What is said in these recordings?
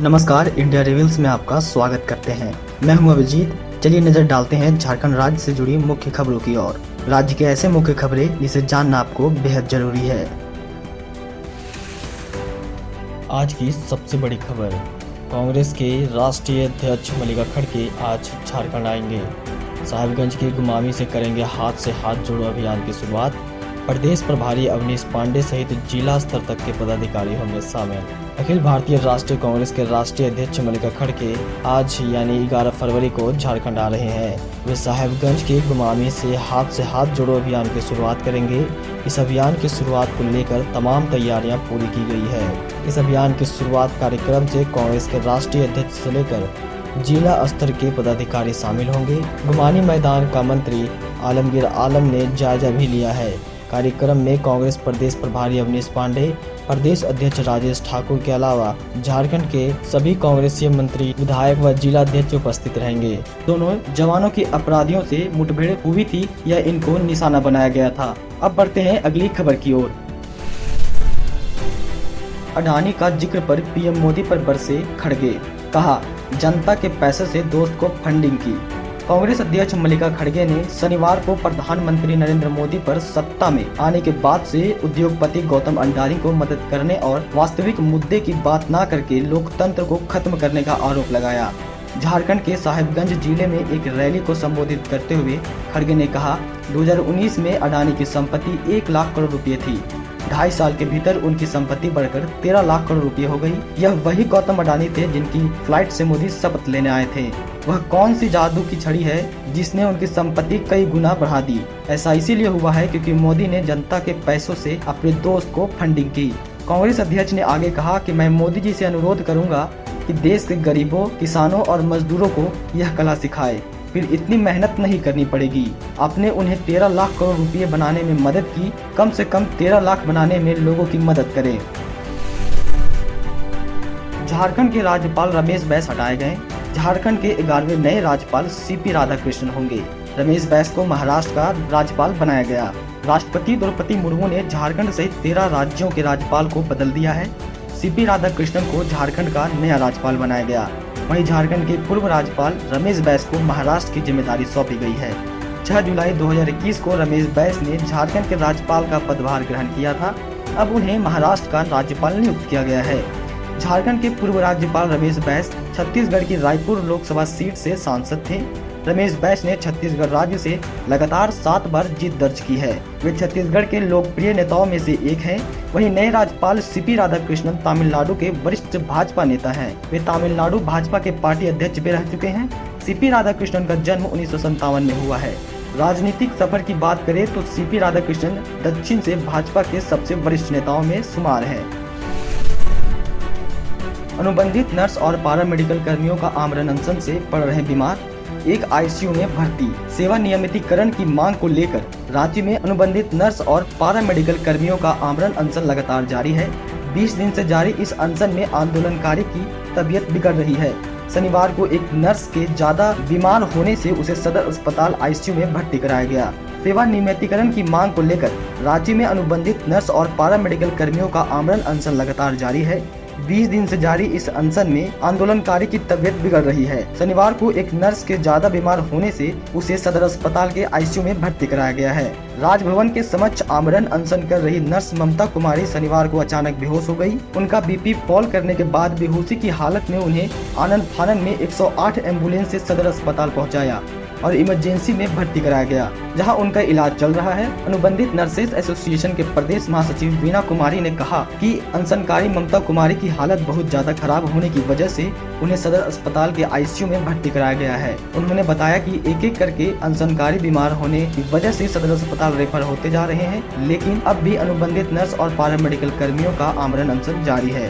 नमस्कार, India reveals में आपका स्वागत करते हैं। मैं हूं अभिजीत। चलिए नजर डालते हैं झारखंड राज्य से जुड़ी मुख्य खबरों की ओर। राज्य के ऐसे मुख्य खबरें जिसे जानना आपको बेहद जरूरी है। आज की सबसे बड़ी खबर, कांग्रेस के राष्ट्रीय अध्यक्ष मल्लिका खड़गे आज झारखंड आएंगे। साहिबगंज के गुमामी से करेंगे हाथ से हाथ जोड़ो अभियान की शुरुआत। प्रदेश प्रभारी अवनीश पांडे सहित जिला स्तर तक के पदाधिकारी होंगे शामिल। अखिल भारतीय राष्ट्रीय कांग्रेस के राष्ट्रीय अध्यक्ष मल्लिका खड़गे आज यानी 11 फरवरी को झारखंड आ रहे हैं। वे साहिबगंज के गुमामी से हाथ जोड़ो अभियान की शुरुआत करेंगे। इस अभियान की शुरुआत को लेकर तमाम तैयारियां पूरी की गई है। इस अभियान की शुरुआत कार्यक्रम से कांग्रेस के राष्ट्रीय अध्यक्ष से लेकर जिला स्तर के पदाधिकारी शामिल होंगे। गुमानी मैदान का मंत्री आलमगीर आलम ने जायजा भी लिया है। कार्यक्रम में कांग्रेस प्रदेश प्रभारी अवनीश पांडे, प्रदेश अध्यक्ष राजेश ठाकुर के अलावा झारखंड के सभी कांग्रेसी मंत्री, विधायक व जिला अध्यक्ष उपस्थित रहेंगे। दोनों जवानों की अपराधियों से मुठभेड़ हुई थी या इनको निशाना बनाया गया था। अब बढ़ते हैं अगली खबर की ओर। अडानी का जिक्र पर पीएम मोदी पर बरसे खड़गे, कहा जनता के पैसे से दोस्त को फंडिंग की। कांग्रेस अध्यक्ष मल्लिका खड़गे ने शनिवार को प्रधानमंत्री नरेंद्र मोदी पर सत्ता में आने के बाद से उद्योगपति गौतम अडानी को मदद करने और वास्तविक मुद्दे की बात न करके लोकतंत्र को खत्म करने का आरोप लगाया। झारखंड के साहिबगंज जिले में एक रैली को संबोधित करते हुए खड़गे ने कहा, 2019 में अडानी की संपत्ति 1 लाख करोड़ रुपए थी। 2.5 साल के भीतर उनकी संपत्ति बढ़कर 13 लाख करोड़ रुपए हो गई। यह वही गौतम अडानी थे जिनकी फ्लाइट से मोदी शपथ लेने आए थे। वह कौन सी जादू की छड़ी है जिसने उनकी संपत्ति कई गुना बढ़ा दी? ऐसा इसीलिए हुआ है क्योंकि मोदी ने जनता के पैसों से अपने दोस्त को फंडिंग की। कांग्रेस अध्यक्ष ने आगे कहा कि मैं मोदी जी से अनुरोध करूंगा कि देश के गरीबों, किसानों और मजदूरों को यह कला सिखाए, फिर इतनी मेहनत नहीं करनी पड़ेगी। आपने उन्हें 13 लाख करोड़ रुपए बनाने में मदद की, कम से कम 13 लाख बनाने में लोगों की मदद करें। झारखंड के राज्यपाल रमेश बैस हटाए गए। झारखंड के 11वें नए राज्यपाल सीपी राधाकृष्णन होंगे। रमेश बैस को महाराष्ट्र का राज्यपाल बनाया गया। राष्ट्रपति द्रौपदी मुर्मू ने झारखंड सहित 13 राज्यों के राज्यपाल को बदल दिया है। सीपी राधाकृष्णन को झारखंड का नया राज्यपाल बनाया गया। वहीं झारखंड के पूर्व राज्यपाल रमेश बैस को महाराष्ट्र की जिम्मेदारी सौंपी गई है। 6 जुलाई 2021 को रमेश बैस ने झारखंड के राज्यपाल का पदभार ग्रहण किया था। अब उन्हें महाराष्ट्र का राज्यपाल नियुक्त किया गया है। झारखंड के पूर्व राज्यपाल रमेश बैस छत्तीसगढ़ की रायपुर लोकसभा सीट से सांसद थे। रमेश बैस ने छत्तीसगढ़ राज्य से लगातार 7 बार जीत दर्ज की है। वे छत्तीसगढ़ के लोकप्रिय नेताओं में से एक हैं। वहीं नए राज्यपाल सीपी राधाकृष्णन तमिलनाडु के वरिष्ठ भाजपा नेता हैं। वे तमिलनाडु भाजपा के पार्टी अध्यक्ष भी रह चुके हैं। सीपी राधाकृष्णन का जन्म 1957 में हुआ है। राजनीतिक सफर की बात करें तो सीपी राधाकृष्णन दक्षिण से भाजपा के सबसे वरिष्ठ नेताओं में शुमार है। अनुबंधित नर्स और पारा मेडिकल कर्मियों का आमरण अनशन से पड़ रहे बीमार, एक आईसीयू में भर्ती। सेवा नियमितीकरण की मांग को लेकर राज्य में अनुबंधित नर्स और पारा मेडिकल कर्मियों का आमरण अनशन लगातार जारी है। 20 दिन से जारी इस अनशन में आंदोलनकारी की तबीयत बिगड़ रही है। शनिवार को एक नर्स के ज्यादा बीमार होने से उसे सदर अस्पताल आईसीयू में भर्ती कराया गया। सेवा नियमितीकरण की मांग को लेकर राज्य में अनुबंधित नर्स और पारा मेडिकल कर्मियों का आमरण अनशन लगातार जारी है। 20 दिन से जारी इस अनशन में आंदोलनकारी की तबीयत बिगड़ रही है। शनिवार को एक नर्स के ज्यादा बीमार होने से उसे सदर अस्पताल के आईसीयू में भर्ती कराया गया है। राजभवन के समक्ष आमरण अनशन कर रही नर्स ममता कुमारी शनिवार को अचानक बेहोश हो गई। उनका बीपी फॉल करने के बाद बेहोशी की हालत में उन्हें आनंद फानन में 108 एम्बुलेंस से सदर अस्पताल पहुँचाया और इमरजेंसी में भर्ती कराया गया, जहां उनका इलाज चल रहा है। अनुबंधित नर्सेज एसोसिएशन के प्रदेश महासचिव वीना कुमारी ने कहा कि अनशनकारी ममता कुमारी की हालत बहुत ज्यादा खराब होने की वजह से उन्हें सदर अस्पताल के आईसीयू में भर्ती कराया गया है। उन्होंने बताया कि एक एक करके अनशनकारी बीमार होने की वजह से सदर अस्पताल रेफर होते जा रहे हैं, लेकिन अब भी अनुबंधित नर्स और पारा मेडिकल कर्मियों का आमरण अनशन जारी है।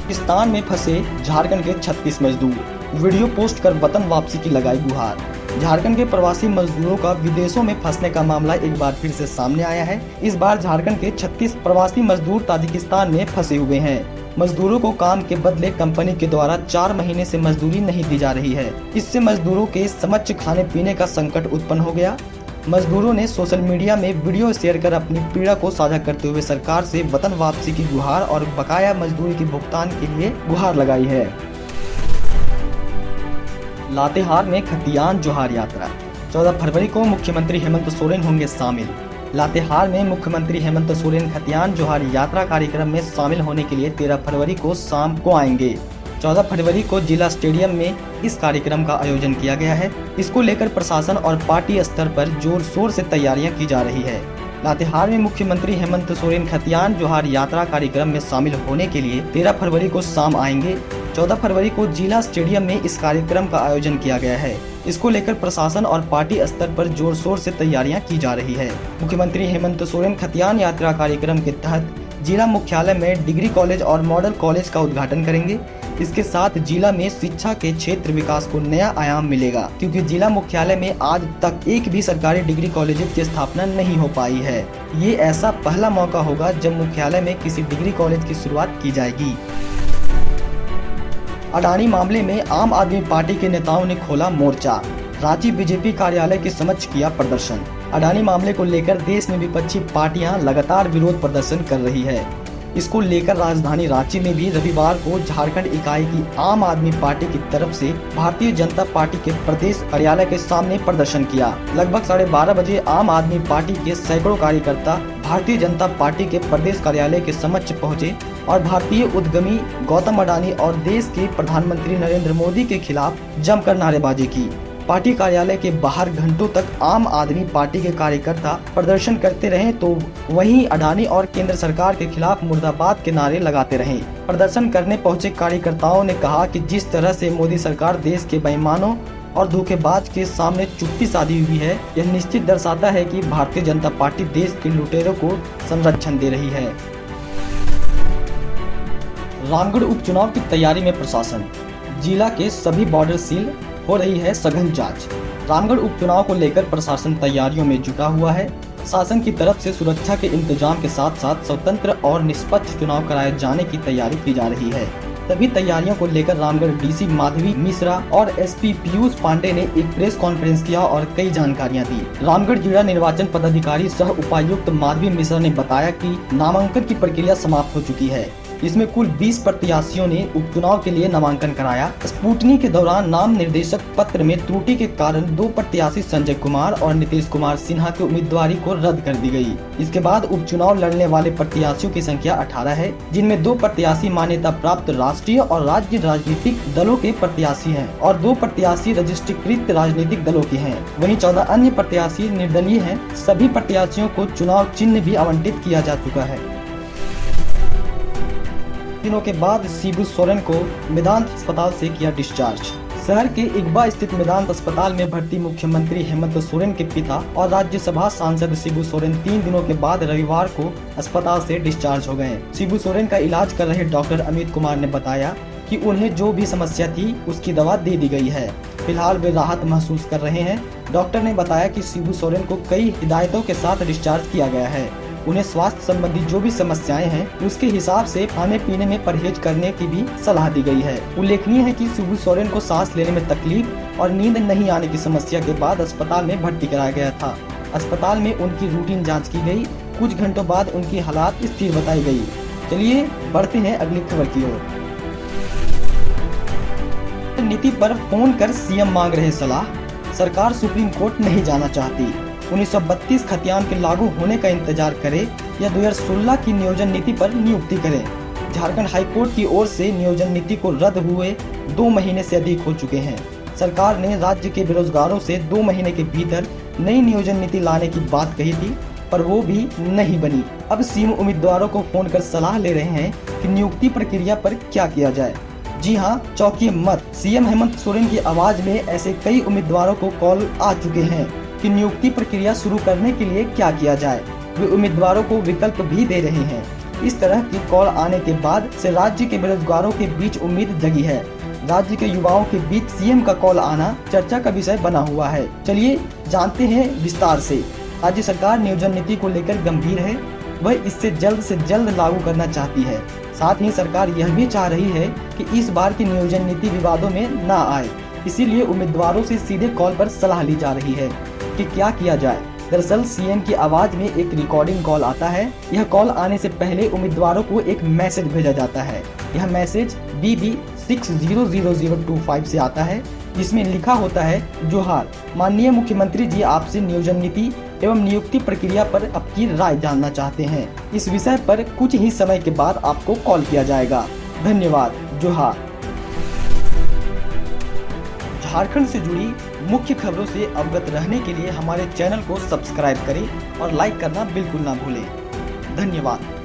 पाकिस्तान में फंसे झारखंड के 36 मजदूर, वीडियो पोस्ट कर वतन वापसी की लगाई गुहार। झारखंड के प्रवासी मजदूरों का विदेशों में फंसने का मामला एक बार फिर से सामने आया है। इस बार झारखंड के 36 प्रवासी मजदूर ताजिकिस्तान में फंसे हुए हैं। मजदूरों को काम के बदले कंपनी के द्वारा 4 महीने से मजदूरी नहीं दी जा रही है। इससे मजदूरों के समक्ष खाने पीने का संकट उत्पन्न हो गया। मजदूरों ने सोशल मीडिया में वीडियो शेयर कर अपनी पीड़ा को साझा करते हुए सरकार से वतन वापसी की गुहार और बकाया मजदूरी के भुगतान के लिए गुहार लगाई है। लातेहार में खतियान जोहार यात्रा। 14 फरवरी को मुख्यमंत्री हेमंत सोरेन होंगे शामिल। लातेहार में मुख्यमंत्री हेमंत सोरेन खतियान जोहार यात्रा कार्यक्रम में शामिल होने के लिए 13 फरवरी को शाम को आएंगे। 14 फरवरी को जिला स्टेडियम में इस कार्यक्रम का आयोजन किया गया है। इसको लेकर प्रशासन और पार्टी स्तर पर जोर शोर से तैयारियां की जा रही है। लातेहार में मुख्यमंत्री हेमंत सोरेन खतियान जोहार यात्रा कार्यक्रम में शामिल होने के लिए 13 फरवरी को शाम आएंगे। 14 फरवरी को जिला स्टेडियम में इस कार्यक्रम का आयोजन किया गया है। इसको लेकर प्रशासन और पार्टी स्तर पर जोर शोर से तैयारियां की जा रही है। मुख्यमंत्री हेमंत सोरेन खतियान यात्रा कार्यक्रम के तहत जिला मुख्यालय में डिग्री कॉलेज और मॉडल कॉलेज का उद्घाटन करेंगे। इसके साथ जिला में शिक्षा के क्षेत्र विकास को नया आयाम मिलेगा, क्योंकि जिला मुख्यालय में आज तक एक भी सरकारी डिग्री कॉलेज की स्थापना नहीं हो पाई है। ये ऐसा पहला मौका होगा जब मुख्यालय में किसी डिग्री कॉलेज की शुरुआत की जाएगी। अडानी मामले में आम आदमी पार्टी के नेताओं ने खोला मोर्चा। रांची बीजेपी कार्यालय के समक्ष किया प्रदर्शन। अडानी मामले को लेकर देश में विपक्षी पार्टियां लगातार विरोध प्रदर्शन कर रही है। इसको लेकर राजधानी रांची में भी रविवार को झारखंड इकाई की आम आदमी पार्टी की तरफ से भारतीय जनता पार्टी के प्रदेश कार्यालय के सामने प्रदर्शन किया। लगभग 12:30 बजे आम आदमी पार्टी के सैकड़ों कार्यकर्ता भारतीय जनता पार्टी के प्रदेश कार्यालय के समक्ष पहुंचे और भारतीय उद्यमी गौतम अडानी और देश के प्रधानमंत्री नरेंद्र मोदी के खिलाफ जमकर नारेबाजी की। पार्टी कार्यालय के बाहर घंटों तक आम आदमी पार्टी के कार्यकर्ता प्रदर्शन करते रहे, तो वहीं अडानी और केंद्र सरकार के खिलाफ मुर्दाबाद के नारे लगाते रहे। प्रदर्शन करने पहुंचे कार्यकर्ताओं ने कहा कि जिस तरह से मोदी सरकार देश के बेईमानों और धोखेबाज के सामने चुप्पी साधी हुई है, यह निश्चित दर्शाता है कि भारतीय जनता पार्टी देश के लुटेरों को संरक्षण दे रही है। रामगढ़ उपचुनाव की तैयारी में प्रशासन। जिला के सभी बॉर्डर सील, हो रही है सघन जांच। रामगढ़ उपचुनाव को लेकर प्रशासन तैयारियों में जुटा हुआ है। शासन की तरफ से सुरक्षा के इंतजाम के साथ साथ स्वतंत्र और निष्पक्ष चुनाव कराए जाने की तैयारी की जा रही है। सभी तैयारियों को लेकर रामगढ़ डीसी माधवी मिश्रा और एसपी पीयूष पांडे ने एक प्रेस कॉन्फ्रेंस किया और कई जानकारियां दी। रामगढ़ जिला निर्वाचन पदाधिकारी सह उपायुक्त माधवी मिश्रा ने बताया कि नामांकन की प्रक्रिया समाप्त हो चुकी है। इसमें कुल 20 प्रत्याशियों ने उपचुनाव के लिए नामांकन कराया। स्क्रूटनी के दौरान नाम निर्देशक पत्र में त्रुटि के कारण 2 प्रत्याशी संजय कुमार और नीतीश कुमार सिन्हा की उम्मीदवारी को रद्द कर दी गई। इसके बाद उपचुनाव लड़ने वाले प्रत्याशियों की संख्या 18 है, जिनमें 2 प्रत्याशी मान्यता प्राप्त राष्ट्रीय और राज्य राजनीतिक दलों के प्रत्याशी हैं और 2 प्रत्याशी रजिस्ट्रीकृत राजनीतिक दलों के हैं। वहीं 14 अन्य प्रत्याशी निर्दलीय हैं। सभी प्रत्याशियों को चुनाव चिन्ह भी आवंटित किया जा चुका है। दिनों के बाद शिबू सोरेन को मेदांत अस्पताल से किया डिस्चार्ज। शहर के इकबा स्थित मेदांत अस्पताल में भर्ती मुख्यमंत्री हेमंत सोरेन के पिता और राज्यसभा सांसद शिबू सोरेन 3 दिनों के बाद रविवार को अस्पताल से डिस्चार्ज हो गए। शिबू सोरेन का इलाज कर रहे डॉक्टर अमित कुमार ने बताया कि उन्हें जो भी समस्या थी उसकी दवा दे दी गई है। फिलहाल वे राहत महसूस कर रहे हैं। डॉक्टर ने बताया कि शिबू सोरेन को कई हिदायतों के साथ डिस्चार्ज किया गया है। उन्हें स्वास्थ्य संबंधी जो भी समस्याएं हैं उसके हिसाब से खाने पीने में परहेज करने की भी सलाह दी गई है। उल्लेखनीय है कि शिबू सोरेन को सांस लेने में तकलीफ और नींद नहीं आने की समस्या के बाद अस्पताल में भर्ती कराया गया था। अस्पताल में उनकी रूटीन जांच की गई। कुछ घंटों बाद उनकी हालात स्थिर बताई गई। चलिए बढ़ते हैं अगली खबर की ओर। नीति पर फोन कर सीएम मांग रहे सलाह। सरकार सुप्रीम कोर्ट नहीं जाना चाहती। 1932 खतियान के लागू होने का इंतजार करे या 2016 की नियोजन नीति पर नियुक्ति करे। झारखंड हाईकोर्ट की ओर से नियोजन नीति को रद्द हुए 2 महीने से अधिक हो चुके हैं। सरकार ने राज्य के बेरोजगारों से 2 महीने के भीतर नई नियोजन नीति लाने की बात कही थी, पर वो भी नहीं बनी। अब सीएम उम्मीदवारों को फोन कर सलाह ले रहे हैं कि नियुक्ति प्रक्रिया पर क्या किया जाए। जी हाँ, चौंकिए मत। सीएम हेमंत सोरेन की आवाज में ऐसे कई उम्मीदवारों को कॉल आ चुके हैं कि नियुक्ति प्रक्रिया शुरू करने के लिए क्या किया जाए। वे उम्मीदवारों को विकल्प भी दे रहे हैं। इस तरह की कॉल आने के बाद से राज्य के बेरोजगारों के बीच उम्मीद जगी है। राज्य के युवाओं के बीच सीएम का कॉल आना चर्चा का विषय बना हुआ है। चलिए जानते हैं विस्तार से। राज्य सरकार नियोजन नीति को लेकर गंभीर है। वह इसे जल्द से जल्द लागू करना चाहती है। साथ ही सरकार यह भी चाह रही है कि इस बार की नियोजन नीति विवादों में न आए। इसीलिए उम्मीदवारों से सीधे कॉल पर सलाह ली जा रही है कि क्या किया जाए। दरअसल सीएम की आवाज में एक रिकॉर्डिंग कॉल आता है। यह कॉल आने से पहले उम्मीदवारों को एक मैसेज भेजा जाता है। यह मैसेज BB 600025 से आता है, जिसमें लिखा होता है, जोहार माननीय मुख्यमंत्री जी, आपसे नियोजन नीति एवं नियुक्ति प्रक्रिया पर आपकी राय जानना चाहते हैं। इस विषय पर कुछ ही समय के बाद आपको कॉल किया जाएगा। धन्यवाद, जोहार। झारखंड से जुड़ी मुख्य खबरों से अवगत रहने के लिए हमारे चैनल को सब्सक्राइब करें और लाइक करना बिल्कुल ना भूलें। धन्यवाद।